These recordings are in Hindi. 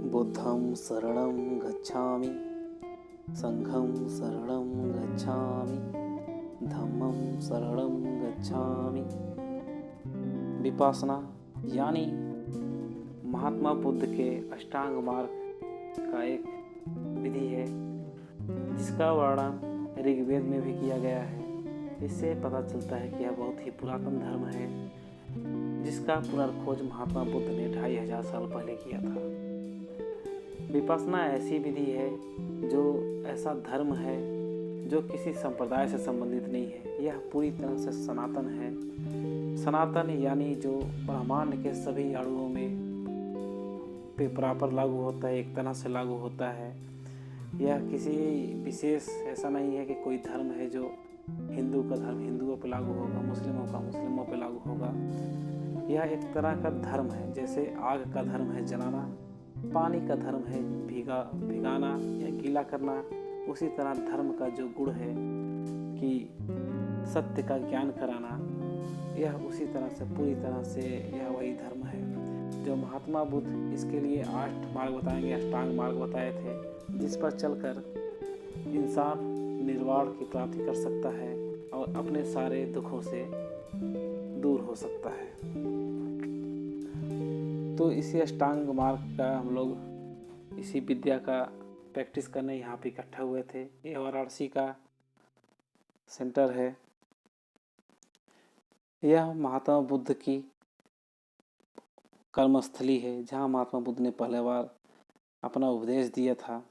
बुद्धं शरणं गच्छामि, संघं शरणं गच्छामि, धम्मं शरणं गच्छामि। विपासना यानी महात्मा बुद्ध के अष्टांग मार्ग का एक विधि है जिसका वर्णन ऋग्वेद में भी किया गया है। इससे पता चलता है कि यह बहुत ही पुरातन धर्म है जिसका पुनर्खोज महात्मा बुद्ध ने 2500 साल पहले किया था। विपश्यना ऐसी विधि है जो ऐसा धर्म है जो किसी संप्रदाय से संबंधित नहीं है। यह पूरी तरह से सनातन है। सनातन यानी जो ब्रह्मांड के सभी अणुओं में पे बराबर लागू होता है, एक तरह से लागू होता है। यह किसी विशेष ऐसा नहीं है कि कोई धर्म है जो हिंदू का धर्म हिंदुओं पर लागू होगा, मुस्लिमों का मुस्लिमों पर लागू होगा। यह एक तरह का धर्म है। जैसे आग का धर्म है जलाना, पानी का धर्म है भिगाना या गीला करना, उसी तरह धर्म का जो गुण है कि सत्य का ज्ञान कराना, यह उसी तरह से पूरी तरह से यह वही धर्म है जो महात्मा बुद्ध इसके लिए 8 मार्ग बताएंगे, अष्टांग मार्ग बताए थे, जिस पर चलकर इंसान निर्वाण की प्राप्ति कर सकता है और अपने सारे दुखों से दूर हो सकता है। तो इसी अष्टांग मार्ग का हम लोग इसी विद्या का प्रैक्टिस करने यहाँ पे इकट्ठा हुए थे। ये वाराणसी का सेंटर है। यह महात्मा बुद्ध की कर्मस्थली है जहाँ महात्मा बुद्ध ने पहले बार अपना उपदेश दिया था।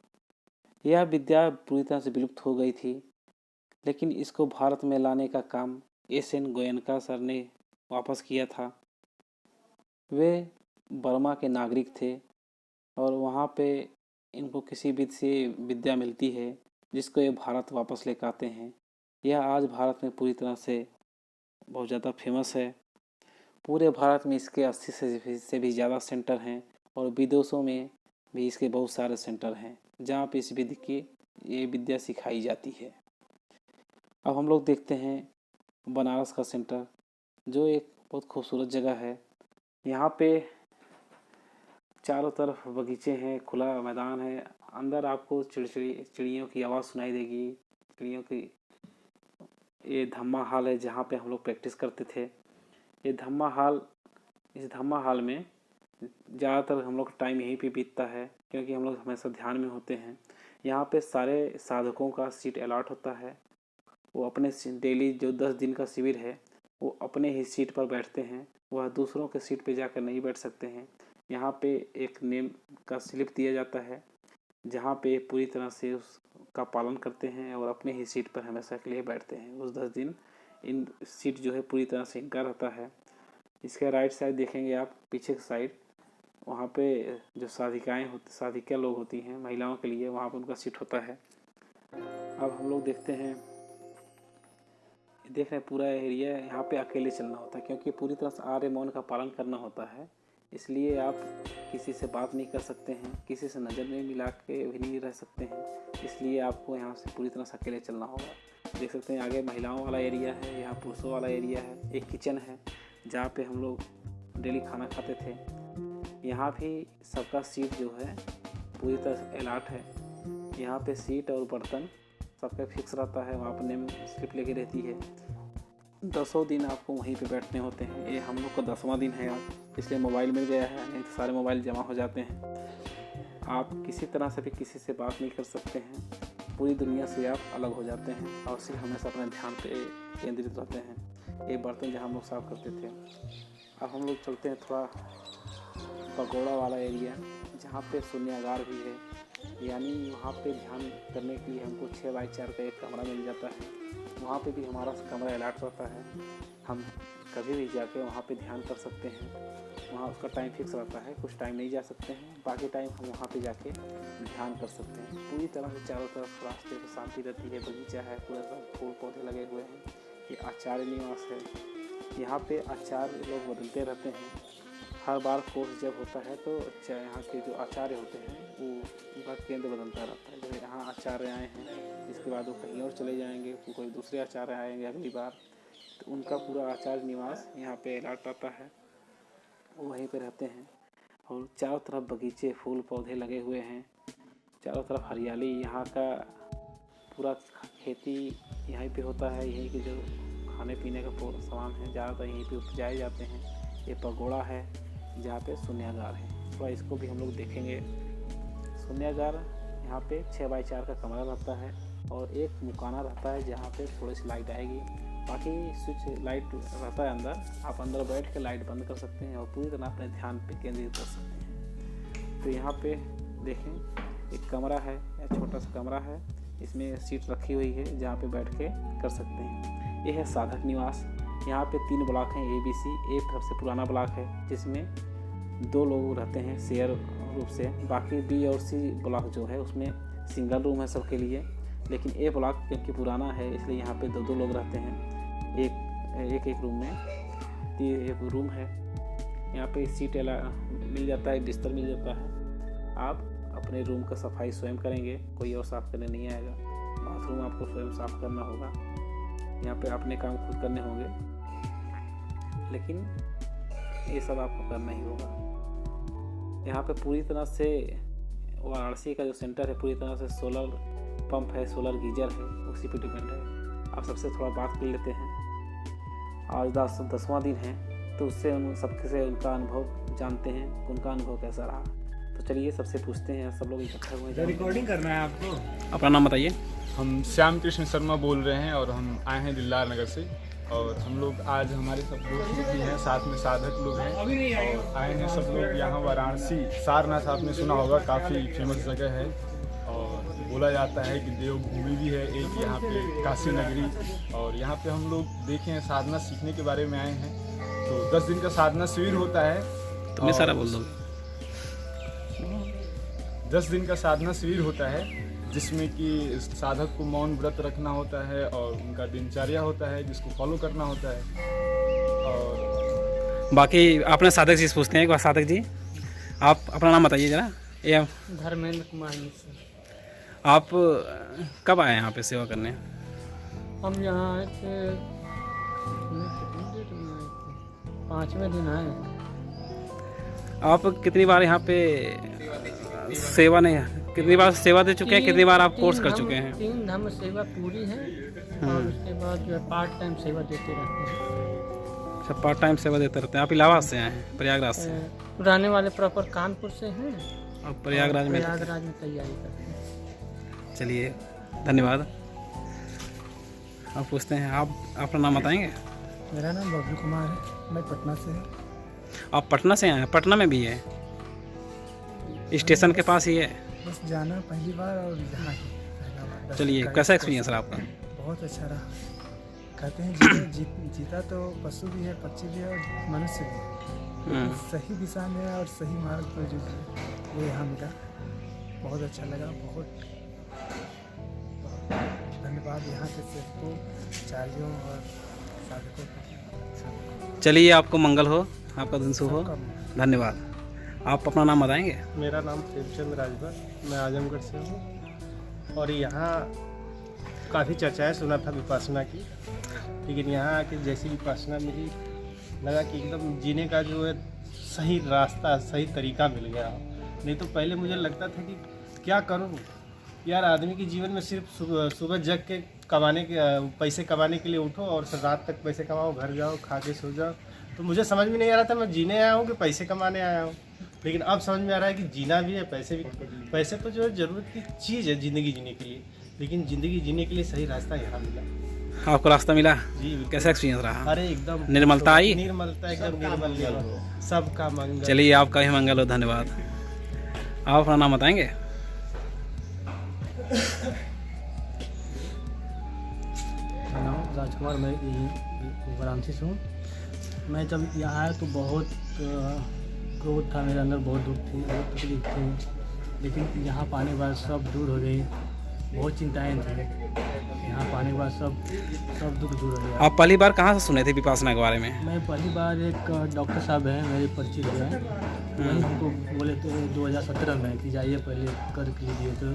यह विद्या पूरी तरह से विलुप्त हो गई थी, लेकिन इसको भारत में लाने का काम एस.एन. गोयनका सर ने वापस किया था। वे बर्मा के नागरिक थे और वहाँ पे इनको किसी विधि से विद्या मिलती है जिसको ये भारत वापस लेकर आते हैं। यह आज भारत में पूरी तरह से बहुत ज़्यादा फेमस है। पूरे भारत में इसके 80 से भी ज़्यादा सेंटर हैं और विदेशों में भी इसके बहुत सारे सेंटर हैं जहाँ पे इस विधि की ये विद्या सिखाई जाती है। अब हम लोग देखते हैं बनारस का सेंटर, जो एक बहुत खूबसूरत जगह है। यहाँ पे चारों तरफ बगीचे हैं, खुला मैदान है। अंदर आपको चिड़ियों की आवाज़ सुनाई देगी। चिड़ियों की ये धम्मा हॉल है जहाँ पे हम लोग प्रैक्टिस करते थे। ये धम्मा हॉल, इस धम्मा हॉल में ज़्यादातर हम लोग टाइम यहीं पे बीतता है क्योंकि हम लोग हमेशा ध्यान में होते हैं। यहाँ पे सारे साधकों का सीट अलॉट होता है। वो अपने डेली जो 10 दिन का शिविर है वो अपने ही सीट पर बैठते हैं। वह दूसरों के सीट पे जाकर नहीं बैठ सकते हैं। यहाँ पे एक नेम का स्लिप दिया जाता है जहाँ पे पूरी तरह से उसका पालन करते हैं और अपने ही सीट पर हमेशा के लिए बैठते हैं। उस 10 दिन इन सीट जो है पूरी तरह से इनका रहता है। इसके राइट साइड देखेंगे आप, पीछे की साइड, वहाँ पे जो साधिका लोग होती हैं महिलाओं के लिए, वहाँ पर उनका सीट होता है। अब हम लोग देखते हैं, देख रहे हैं पूरा एरिया। यहाँ पे अकेले चलना होता है क्योंकि पूरी तरह से आर्य मौन का पालन करना होता है। इसलिए आप किसी से बात नहीं कर सकते हैं, किसी से नज़र नहीं मिला के भी नहीं रह सकते हैं। इसलिए आपको यहाँ से पूरी तरह से अकेले चलना होगा। देख सकते हैं आगे महिलाओं वाला एरिया है, यहाँ पुरुषों वाला एरिया है। एक किचन है जहाँ पे हम लोग डेली खाना खाते थे। यहाँ भी सबका सीट जो है पूरी तरह से अलॉट है। यहाँ पे सीट और बर्तन सबका फिक्स रहता है। वहाँ पर नेम स्लिप लेके रहती है। 10 दिन आपको वहीं पे बैठने होते हैं। ये हम लोग का 10वां दिन है आज, इसलिए मोबाइल मिल गया है, नहीं तो सारे मोबाइल जमा हो जाते हैं। आप किसी तरह से भी किसी से बात नहीं कर सकते हैं। पूरी दुनिया से आप अलग हो जाते हैं और सिर्फ हमेशा अपने ध्यान पे केंद्रित रहते हैं। ये बर्तन जहाँ हम लोग साफ करते थे। अब हम लोग चलते हैं थोड़ा पगोड़ा वाला एरिया जहाँ पे शून्यागार भी है, यानी वहाँ पे ध्यान करने के लिए हमको 6x4 का एक कमरा मिल जाता है। वहाँ पे भी हमारा कमरा अलॉट रहता है। हम कभी भी जाके वहाँ पे ध्यान कर सकते हैं। वहाँ उसका टाइम फिक्स रहता है, कुछ टाइम नहीं जा सकते हैं, बाकी टाइम हम वहाँ पे जाके ध्यान कर सकते हैं। पूरी तरह से चारों तरफ रास्ते पे शांति रहती है, बगीचा है, पूरा फूल पौधे लगे हुए हैं। ये आचार्य निवास है। यहाँ पे आचार्य लोग बदलते रहते हैं। हर बार कोर्स जब होता है तो यहाँ के जो आचार्य होते हैं वो उनका केंद्र बदलता रहता है। जब यहाँ आचार्य आए हैं इसके बाद वो कहीं और चले जाएंगे, कोई दूसरे आचार्य आएंगे अगली बार, तो उनका पूरा आचार्य निवास यहाँ पे अलॉट रहता है, वो वहीं पे रहते हैं। और चारों तरफ बगीचे, फूल पौधे लगे हुए हैं, चारों तरफ हरियाली। यहाँ का पूरा खेती यहीं पे होता है। यहीं के जो खाने पीने का सामान है ज़्यादातर यहीं पे उपजाए जाते हैं। ये पगोड़ा है जहाँ पे शून्यागार है, थोड़ा इसको भी हम लोग देखेंगे। शून्यागार यहाँ पे 6 बाई 4 का कमरा रहता है और एक मुकाना रहता है जहाँ पे थोड़ी सी लाइट आएगी। बाकी स्विच लाइट रहता है अंदर, आप अंदर बैठ के लाइट बंद कर सकते हैं और पूरी तरह अपने ध्यान पे केंद्रित कर सकते हैं। तो यहाँ पे देखें एक कमरा है, या छोटा सा कमरा है, इसमें सीट रखी हुई है जहाँ पे बैठ के कर सकते हैं। ये है साधक निवास। यहाँ पे 3 ब्लॉक हैं ABC। एक सबसे पुराना ब्लॉक है जिसमें 2 लोग रहते हैं शेयर रूप से। बाकी B और C ब्लॉक जो है उसमें सिंगल रूम है सबके लिए, लेकिन A ब्लॉक क्योंकि पुराना है इसलिए यहाँ पे 2-2 लोग रहते हैं एक रूम में। एक रूम है, यहाँ पे सीट मिल जाता है, बिस्तर मिल जाता है। आप अपने रूम का सफाई स्वयं करेंगे, कोई और साफ़ करने नहीं आएगा। बाथरूम आपको स्वयं साफ़ करना होगा। यहाँ पे अपने काम खुद करने होंगे, लेकिन ये सब आपको करना ही होगा। यहाँ पे पूरी तरह से वाराणसी का जो सेंटर है पूरी तरह से सोलर पंप है, सोलर गीजर है, उसी पे डिपेंड है। आप सबसे थोड़ा बात कर लेते हैं। आज 10वां दिन है तो उससे उन सबके से उनका अनुभव जानते हैं, उनका अनुभव कैसा रहा। तो चलिए सबसे पूछते हैं। सब लोग इकट्ठा हुए हैं। रिकॉर्डिंग करना है आपको। अपना नाम बताइए। हम श्याम कृष्ण शर्मा बोल रहे हैं और हम आए हैं दिलदार नगर से। और हम लोग आज हमारे सब दोस्त भी हैं, साथ में साधक लोग हैं और आए हैं सब लोग यहाँ वाराणसी। सारनाथ आपने सुना होगा, काफ़ी फेमस जगह है और बोला जाता है कि देवभूमि भी है एक यहाँ पे, काशी नगरी। और यहाँ पे हम लोग देखे हैं, साधना सीखने के बारे में आए हैं। तो 10 दिन का साधना शिविर होता है। तुमने सारा बोल दो। 10 दिन का साधना शिविर होता है जिसमें कि साधक को मौन व्रत रखना होता है और उनका दिनचर्या होता है जिसको फॉलो करना होता है। और बाकी आपने साधक जी से पूछते हैं एक बार। साधक जी आप अपना नाम बताइए ज़रा। ये धर्मेंद्र कुमार मिश्र। आप कब आए यहाँ पे सेवा करने? हम यहाँ आए थे, कितने डेट में आए थे? 5वें दिन आए। आप कितनी बार यहाँ पे सेवा नहीं, कितनी बार सेवा दे चुके हैं? कितनी बार आप कोर्स कर चुके हैं? 3 धाम सेवा पूरी है और उसके बाद जो है पार्ट टाइम सेवा देते रहते हैं। अच्छा, पार्ट टाइम सेवा देते रहते हैं। आप इलाहाबाद से आए हैं? प्रयागराज से? रहने वाले प्रॉपर कानपुर से हैं और प्रयागराज में तैयारी करते हैं। चलिए धन्यवाद। आप पूछते हैं, आप अपना नाम बताएंगे? मेरा नाम बबलू कुमार है, मैं पटना से हूँ। आप पटना से आए हैं? पटना में भी है, स्टेशन के पास ही है। बस जाना पहली बार और यहाँ ही। चलिए, कैसा एक्सपीरियंस रहा आपका? बहुत अच्छा रहा। कहते हैं जीता तो पशु भी है, पक्षी भी है और मनुष्य भी है। सही दिशा में और सही मार्ग पर जो वो यहाँ मिला, बहुत अच्छा लगा। बहुत धन्यवाद यहाँ के सबको, आचार्यों और साधकों को। चलिए, आपको मंगल हो, आपका दिन शुभ हो। धन्यवाद। आप अपना नाम बताएंगे? मेरा नाम प्रेमचंद राजभर, मैं आजमगढ़ से हूँ। और यहाँ काफ़ी चर्चाएं सुना था विपासना की, लेकिन यहाँ आके जैसी विपासना मिली लगा कि एकदम जीने का जो है सही रास्ता, सही तरीका मिल गया। नहीं तो पहले मुझे लगता था कि क्या करूँ यार, आदमी के जीवन में सिर्फ सुबह जग के पैसे कमाने के लिए उठो और फिर रात तक पैसे कमाओ, घर जाओ, खा के सो जाओ। तो मुझे समझ में नहीं आ रहा था मैं जीने आया हूँ कि पैसे कमाने आया हूँ। लेकिन अब समझ में आ रहा है कि जीना भी है, पैसे भी। पैसे तो जो है ज़रूरत की चीज़ है ज़िंदगी जीने के लिए, लेकिन ज़िंदगी जीने के लिए सही रास्ता यहाँ मिला। आपको रास्ता मिला? जी। कैसा एक्सपीरियंस रहा? अरे एकदम निर्मलता आई? निर्मलता, एकदम निर्मल, सबका मंगल। चलिए, आपका भी मंगल हो। धन्यवाद। आप अपना नाम बताएंगे? नाम राजकुमार, मैं वाराणसी से हूँ। मैं जब यहाँ आया तो बहुत क्रोध था मेरे अंदर, बहुत दुख थी, बहुत तकलीफ थी। लेकिन यहाँ पाने के बाद सब दूर हो गई। बहुत चिंताएं थी, यहाँ पाने के बाद सब दुख दूर हो गया। आप पहली बार कहाँ से सुने थे विपासना के बारे में? मैं पहली बार एक डॉक्टर साहब हैं मेरे परिचित हैं, वही हमको बोले थे 2017 में कि जाइए पहले कर लीजिए। तो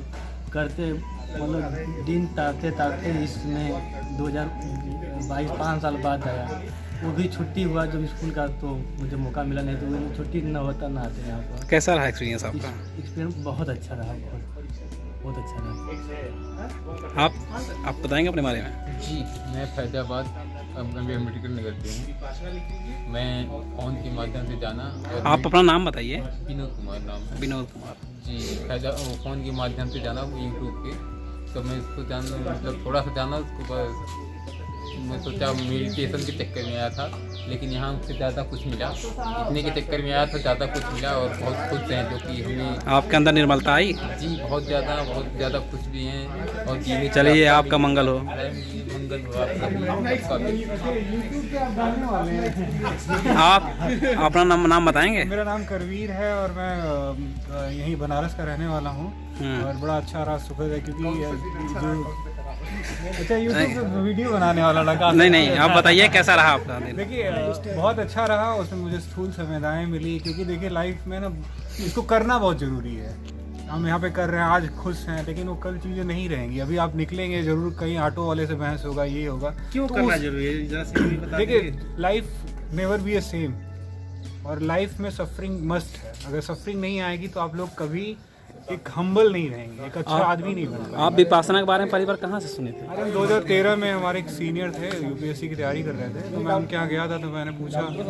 करते मतलब दिन ताकते इसमें 2022 5 साल बाद आया। वो भी छुट्टी हुआ जब स्कूल का, तो मुझे मौका मिला, नहीं तो वो छुट्टी ना होता ना आते यहाँ पर। कैसा रहा एक्सपीरियंस आपका? एक्सपीरियंस बहुत अच्छा रहा, बहुत अच्छा रहा। आप बताएंगे अपने बारे में? जी, मैं फैजाबाद मेडिकल नगर से हूँ। मैं फ़ोन के माध्यम से जाना और आप अपना नाम बताइए। विनोद कुमार नाम है। विनोद कुमार जी, फ़ोन के माध्यम से जाना यूट्यूब पे, तो मैं इसको जानना मतलब थोड़ा सा जाना, उसको बस मैं सोचा मेडिटेशन के चक्कर में आया था, लेकिन यहाँ उससे ज़्यादा कुछ मिला। इतने के चक्कर में आया था, ज़्यादा कुछ मिला और बहुत खुश हैं, जो कि हमें आपके अंदर निर्मलता आई? जी बहुत ज़्यादा खुश भी हैं। और जीने की चलिए आपका मंगल हो। मंगल हो आपका भी। आप अपना नाम बताएंगे? मेरा नाम करवीर है और मैं यहीं बनारस का रहने वाला हूँ। और बड़ा अच्छा रहा, सुखद है, क्योंकि जो अच्छा यूट्यूब पे वीडियो बनाने वाला लगा। नहीं, आप बताइए कैसा रहा आपका दिन? देखिए बहुत अच्छा रहा, उसमें मुझे स्थूल संवेदनाएं मिली, क्योंकि देखिए लाइफ में ना इसको करना बहुत ज़रूरी है। हम यहाँ पे कर रहे हैं, आज खुश हैं, लेकिन वो कल चीज़ें नहीं रहेंगी। अभी आप निकलेंगे ज़रूर, कहीं ऑटो वाले से बहस होगा, ये होगा। क्यों तो करना जरूरी है, जरा सी बता देखिए दीजिए। Life never be A same, और लाइफ में सफरिंग मस्ट है। अगर सफरिंग नहीं आएगी तो आप लोग कभी एक हम्बल नहीं रहेंगे, एक अच्छा आदमी नहीं बन पाएंगे। आप विपासना के बारे में पहली बार कहाँ से सुने थे? अरे 2013 में हमारे एक सीनियर थे, यूपीएससी की तैयारी कर रहे थे, तो मैं उनके यहाँ गया था, तो मैंने पूछा, तो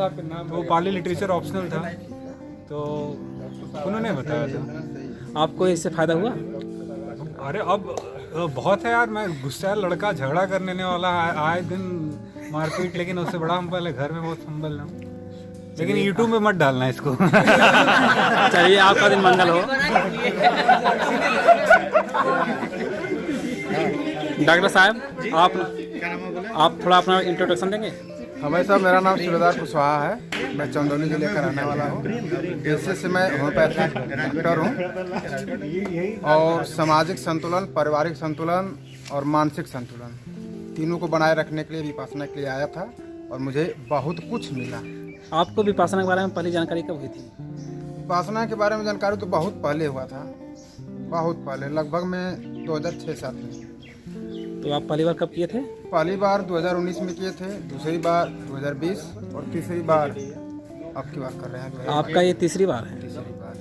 वो पाली लिटरेचर ऑप्शनल था, तो उन्होंने बताया था। आपको इससे फ़ायदा हुआ? अरे अब बहुत है यार, मैं गुस्सा लड़का, झगड़ा करने वाला, आए दिन मारपीट, लेकिन उससे बड़ा हम्बल है, घर में बहुत हम्बल है। लेकिन यूट्यूब में मत डालना इसको। चलिए आपका दिन मंगल हो। डॉक्टर साहब आप थोड़ा अपना इंट्रोडक्शन देंगे? हमारे साहब, मेरा नाम सूर्यदास कुशवाहा है, मैं चंदौली जिले का रहने वाला हूँ। पेशे से मैं होम्योपैथिक डॉक्टर हूँ, और सामाजिक संतुलन, पारिवारिक संतुलन और मानसिक संतुलन तीनों को बनाए रखने के लिए विपासना के लिए आया था, और मुझे बहुत कुछ मिला। आपको विपासना के बारे में पहली जानकारी कब हुई थी? विपासना के बारे में जानकारी तो बहुत पहले हुआ था, बहुत पहले, लगभग में 2006-07 में। तो आप पहली बार कब किए थे? पहली बार 2019 में किए थे, दूसरी बार 2020 और तीसरी बार अब की बात कर रहे हैं। आपका ये तीसरी बार है? तीसरी बार।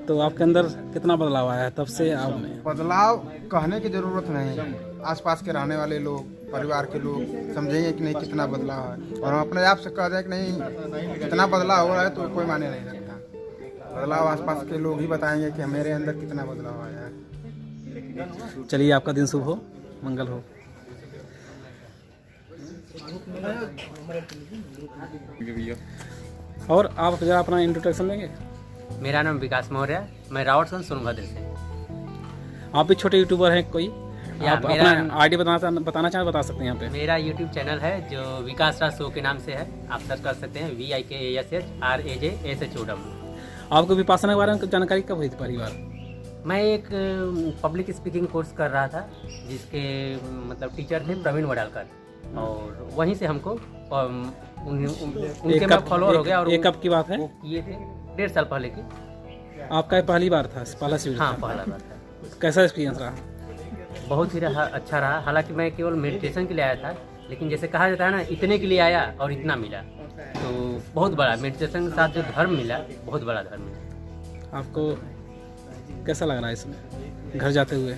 तो आपके अंदर कितना बदलाव आया है तब से आप में? बदलाव कहने की जरूरत नहीं है, आसपास के रहने वाले लोग, परिवार के लोग समझेंगे कि नहीं कितना बदलाव है, और हम अपने आप से कह दें कि नहीं कितना बदलाव हो रहा है तो कोई माने नहीं रखता। बदलाव आसपास के लोग ही बताएंगे कि मेरे अंदर कितना बदलाव आया है। चलिए आपका दिन शुभ हो, मंगल हो। और आप जरा अपना इंट्रोडक्शन देंगे? मेरा नाम विकास मौर्य है, मैं रावटगंज सोनभद्र से। आप भी छोटे यूट्यूबर हैं कोई? आप मेरा अपना आईडी बताना चाहें बता सकते हैं यहाँ पे। मेरा यूट्यूब चैनल है जो विकास राज शो के नाम से है, आप सर्च कर सकते हैं VIKASHRAJSHOW। आपको विपासना के बारे में जानकारी कब हुई थी पहली बार? मैं एक पब्लिक स्पीकिंग कोर्स कर रहा था, जिसके मतलब टीचर थे प्रवीण वडालकर, और वहीं से हमको उनके मैं फॉलोअर हो गया। और ये कब की बात है? वो किए थे 1.5 साल पहले की। आपका ये पहली बार था, पहला शिविर हाँ, था? पहला बार था। कैसा एक्सपीरियंस रहा? बहुत ही अच्छा रहा। हालांकि मैं केवल मेडिटेशन के लिए आया था, लेकिन जैसे कहा जाता है ना, इतने के लिए आया और इतना मिला, तो बहुत बड़ा मेडिटेशन के साथ जो धर्म मिला, बहुत बड़ा धर्म मिला। आपको कैसा लग रहा है इसमें घर जाते हुए?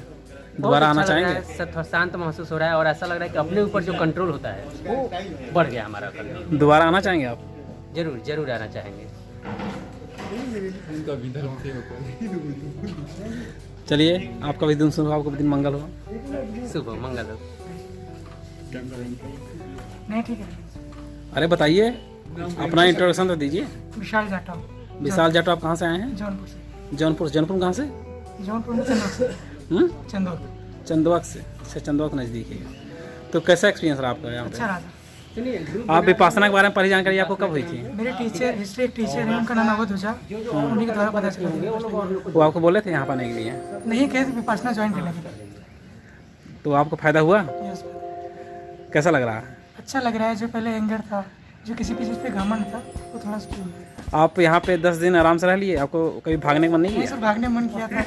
दोबारा आना चाहेंगे? थोड़ा शांत महसूस हो रहा है, और ऐसा लग रहा है कि अपने ऊपर जो कंट्रोल होता है वो बढ़ गया हमारा कंट्रोल। दोबारा आना चाहेंगे आप? जरूर आना चाहेंगे। चलिए आपका भी दिन शुभ हो, आपका भी दिन मंगल हो। शुभ हो, मंगल हो। नहीं, ठीक है। अरे बताइए, अपना इंट्रोडक्शन तो दीजिए। विशाल जाटव। विशाल जाटव, आप कहाँ से आए हैं? जौनपुर से। जौनपुर कहाँ से? जौनपुर में चंदौक से। चंदौक से। अच्छा, चंदौक नज़दीक है। तो कैसा एक्सपीरियंस रहा आपका यहाँ अच्छा पे? रहा था। आप विपासना के बारे में पहली जानकारी आपको कब हुई थी? मेरे टीचर, हिस्ट्री एक टीचर है, उनका नाम अवध ओझा, उन्हीं के द्वारा पता चला। वो आपको बोले थे यहाँ पर आने के लिए? नहीं, कहे थे विपासना ज्वाइन करने के लिए। तो आपको फ़ायदा हुआ? यस। कैसा लग रहा है? अच्छा लग रहा है। जो पहले एंगर था, जो किसी चीज़ पे घमंड था, वो थोड़ा सा। आप यहाँ पे 10 दिन आराम से रह लिए? आपको कभी भागने का मन नहीं नहीं किया? सर, भागने मन किया था,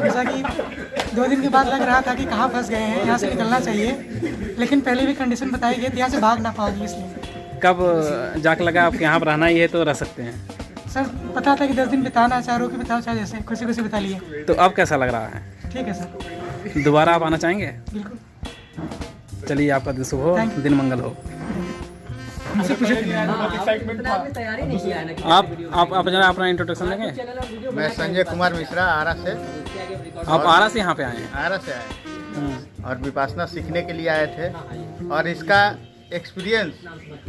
जैसा कि 2 दिन के बाद लग रहा था कि कहाँ फंस गए हैं, यहाँ से निकलना चाहिए, लेकिन पहले भी कंडीशन बताई गई थी यहाँ से भाग ना पाओगी, इसलिए। कब जाके लगा आपके यहाँ पर रहना ही है तो रह सकते हैं? सर पता था कि 10 दिन बिताना, चाहे रो के बिताओ चाहे जैसे, खुशी खुशी बिता लिए। तो अब कैसा लग रहा है? ठीक है सर, दोबारा आप आना चाहेंगे? बिल्कुल। चलिए, आपका दिन शुभ हो, दिन मंगल हो। हमसे पूछे आप जरा अपना इंट्रोडक्शन देंगे? मैं संजय कुमार मिश्रा, आरा से। आप आरा से यहाँ पे आए हैं? आरा से आए और विपासना सीखने के लिए आए थे, और इसका एक्सपीरियंस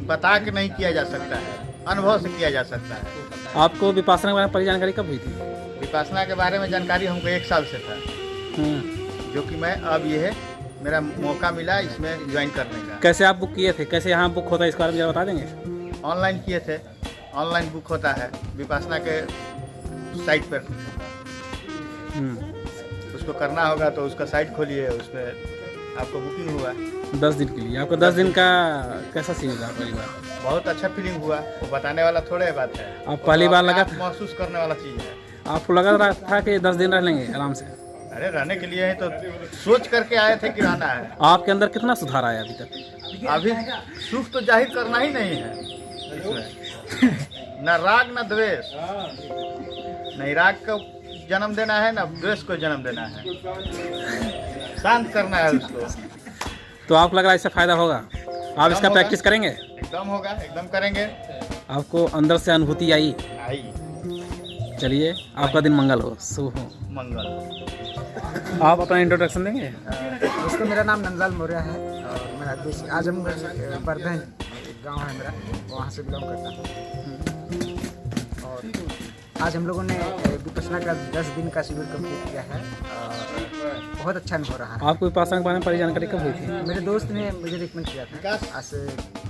बता के नहीं किया जा सकता है, अनुभव से किया जा सकता है। आपको विपासना के बारे में पहली जानकारी कब हुई थी? विपासना के बारे में जानकारी हमको 1 साल से था, जो कि मैं अब ये है मेरा मौका मिला इसमें ज्वाइन करने का। कैसे आप बुक किए थे? कैसे यहाँ बुक होता है, इसके बारे में जरा बता देंगे? ऑनलाइन किए थे, ऑनलाइन बुक होता है विपासना के साइट पर। उसको करना होगा तो उसका साइट खोलिए, उसमें आपको बुकिंग हुआ 10 दिन के लिए। आपको 10 दिन का कैसा सीन रहा पहली बार? बहुत अच्छा फीलिंग हुआ, वो बताने वाला थोड़े बात है। आप पहली बार लगा था? महसूस करने वाला चीज़ है। आपको लगा रहा था कि 10 दिन रह लेंगे आराम से? अरे रहने के लिए है तो सोच करके आए थे कि रहना है। आपके अंदर कितना सुधार आया अभी तक? अभी सुख तो जाहिर करना ही नहीं है इसमें। न राग न द्वेष, नहीं राग को जन्म देना है न द्वेष को जन्म देना है, शांत करना है उसको। तो आपको लग रहा है इससे फायदा होगा? आप इसका प्रैक्टिस करेंगे? एकदम होगा, एकदम करेंगे। आपको अंदर से अनुभूति आई? चलिए, आपका दिन मंगल हो, शुभ हो। मंगल। आप अपना इंट्रोडक्शन देंगे? दोस्तों, मेरा नाम नंदलाल मौर्य है और मेरा देश आजमगढ़ बर्धन गांव है मेरा, वहाँ से बिलोंग करता हूँ। और आज हम लोगों ने विपश्यना का 10 दिन का शिविर कंप्लीट किया है और बहुत अच्छा अनुभव रहा है। आपको विपश्यना के बारे में पहली जानकारी कब हुई थी? मेरे दोस्त ने मुझे रिकमेंड किया था आज से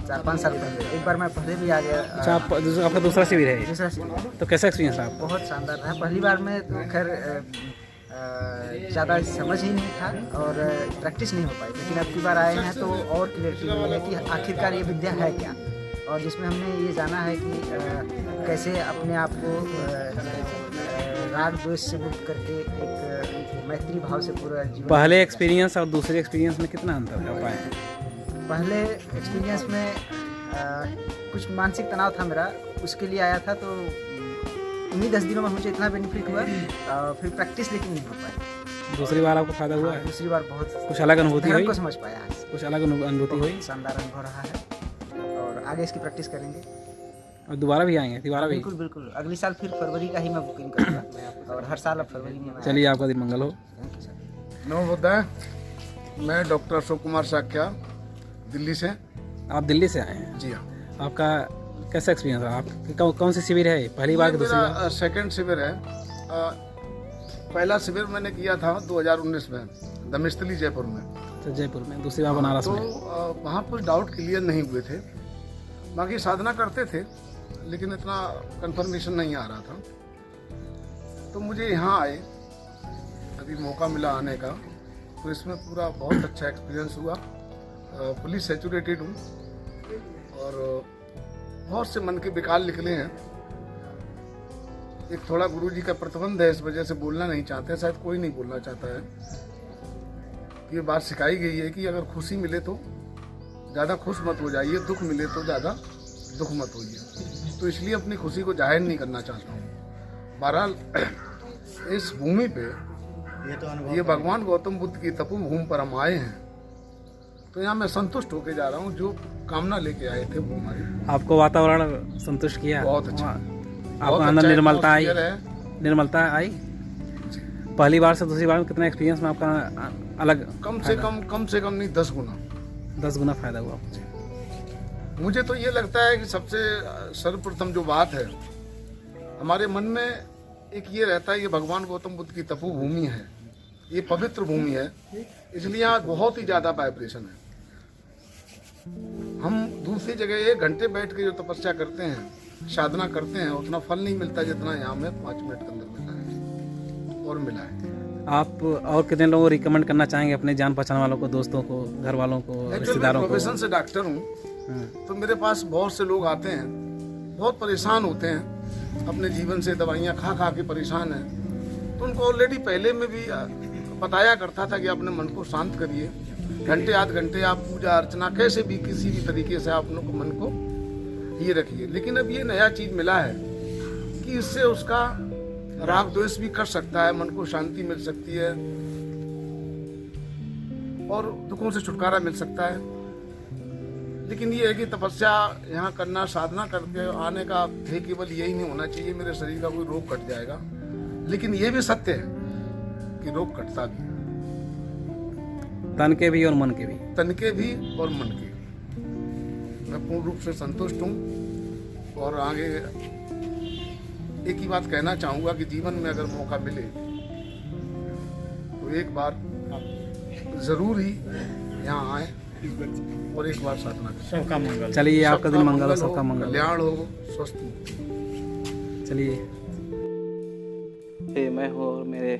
4-5 साल पहले। एक बार मैं पहले भी आ गया। अच्छा, आपका दूसरा शिविर है? दूसरा शिविर। तो कैसा एक्सपीरियंस रहा? बहुत शानदार रहा। पहली बार में तो खैर ज़्यादा समझ ही नहीं था और प्रैक्टिस नहीं हो पाई, लेकिन अब की बार आए हैं तो और क्लियरिटी मिली है कि आखिरकार ये विद्या है क्या, और जिसमें हमने ये जाना है कि कैसे अपने आप को राग द्वेष से मुक्त करके एक मैत्री भाव से पूरा जीवन। पहले एक्सपीरियंस और दूसरे एक्सपीरियंस में कितना अंतर कर पाए? पहले एक्सपीरियंस में कुछ मानसिक तनाव था मेरा, उसके लिए आया था, तो उन्हीं 10 दिनों में मुझे इतना बेनिफिट हुआ, फिर प्रैक्टिस लेकिन नहीं हो पाई। दूसरी बार आपको फायदा हुआ है? दूसरी बार बहुत कुछ अलग अनुभूति हुई? को समझ पाया, कुछ अलग अनुभूति हुई? शानदार अनुभव रहा है और आगे इसकी प्रैक्टिस करेंगे और दोबारा भी आएंगे? दोबारा भी? बिल्कुल बिल्कुल, अगले साल फिर फरवरी का ही मैं बुकिंग करूँगा और हर साल अब फरवरी में। चलिए, आपका दिन मंगल हो। नमो बुद्धाय। मैं डॉक्टर अशोक कुमार साक्या, दिल्ली से। आप दिल्ली से आए हैं? जी हाँ। आपका कैसा एक्सपीरियंस रहा? आप कौन सी शिविर है? पहली बार? दूसरी बार? सेकंड शिविर है। पहला शिविर मैंने किया था 2019 में दमिस्तली जयपुर में। तो जयपुर में। दूसरी बार बनारस में? तो वहाँ पर डाउट क्लियर नहीं हुए थे, बाकी साधना करते थे लेकिन इतना कंफर्मेशन नहीं आ रहा था, तो मुझे यहाँ आए, अभी मौका मिला आने का, तो इसमें पूरा बहुत अच्छा एक्सपीरियंस हुआ। फुली सैचुरेटेड हूँ और बहुत से मन के विकार निकले हैं। एक थोड़ा गुरुजी का प्रतिबंध है, इस वजह से बोलना नहीं चाहते, शायद कोई नहीं बोलना चाहता है। ये बात सिखाई गई है कि अगर खुशी मिले तो ज़्यादा खुश मत हो जाइए, दुख मिले तो ज़्यादा दुख मत होइए। तो इसलिए अपनी खुशी को जाहिर नहीं करना चाहता हूँ। बहरहाल इस भूमि पे ये भगवान गौतम बुद्ध की तपोभूमि पर हम आए हैं, तो यहाँ मैं संतुष्ट होके जा रहा हूँ। जो कामना लेके आए थे वो हमारी। आपको वातावरण संतुष्ट किया? बहुत अच्छा। आपको अंदर निर्मलता आई? निर्मलता आई? पहली बार से दूसरी बार में कितना एक्सपीरियंस में आपका अलग? कम से कम नहीं 10 गुना। 10 गुना फायदा हुआ मुझे तो ये लगता है कि सबसे सर्वप्रथम जो बात है, हमारे मन में एक ये रहता है, ये भगवान गौतम बुद्ध की तपोभूमि है, ये पवित्र भूमि है, इसलिए यहाँ बहुत ही ज़्यादा वाइब्रेशन है। हम दूसरी जगह 1 घंटे बैठ के जो तपस्या करते हैं, साधना करते हैं, उतना फल नहीं मिलता जितना यहाँ में 5 मिनट के अंदर मिला है और मिला है। आप और कितने लोगों को रिकमेंड करना चाहेंगे? अपने जान पहचान वालों को, दोस्तों को, घर वालों को, रिश्तेदारों को? प्रोफेशन से डॉक्टर हूँ, तो मेरे पास बहुत से लोग आते हैं, बहुत परेशान होते हैं, अपने जीवन से दवाइयाँ खा खा के परेशान हैं। तो उनको ऑलरेडी पहले में भी बताया करता था कि अपने मन को शांत करिए, घंटे आध घंटे आप पूजा अर्चना कैसे भी किसी भी तरीके से आप मन को ये रखिए। लेकिन अब ये नया चीज मिला है कि इससे उसका राग द्वेष भी कर सकता है, मन को शांति मिल सकती है और दुखों से छुटकारा मिल सकता है। लेकिन ये है कि तपस्या यहाँ करना, साधना करके आने का ध्येय केवल यही नहीं होना चाहिए मेरे शरीर का कोई रोग कट जाएगा, लेकिन ये भी सत्य है कि रोग कटता भी, तन के भी और मन के भी, तन के भी और मन के। मैं पूर्ण रूप से संतुष्ट हूँ और आगे एक ही बात कहना चाहूँगा कि जीवन में अगर मौका मिले तो एक बार जरूर ही यहाँ आए और एक बार साधना करें। सबका मंगल। चलिए, आपका दिन मंगल हो, सबका मंगल, कल्याण हो, स्वस्थ हो। चलिए, मैं हूँ और मेरे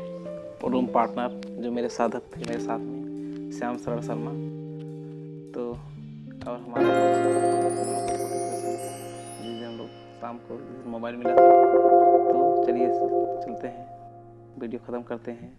रूम पार्टनर जो मेरे साधक थे मेरे साथ में, श्याम शरण शर्मा। तो और हमारे जिस हम लोग शाम को मोबाइल मिला था, तो चलिए चलते हैं, वीडियो ख़त्म करते हैं।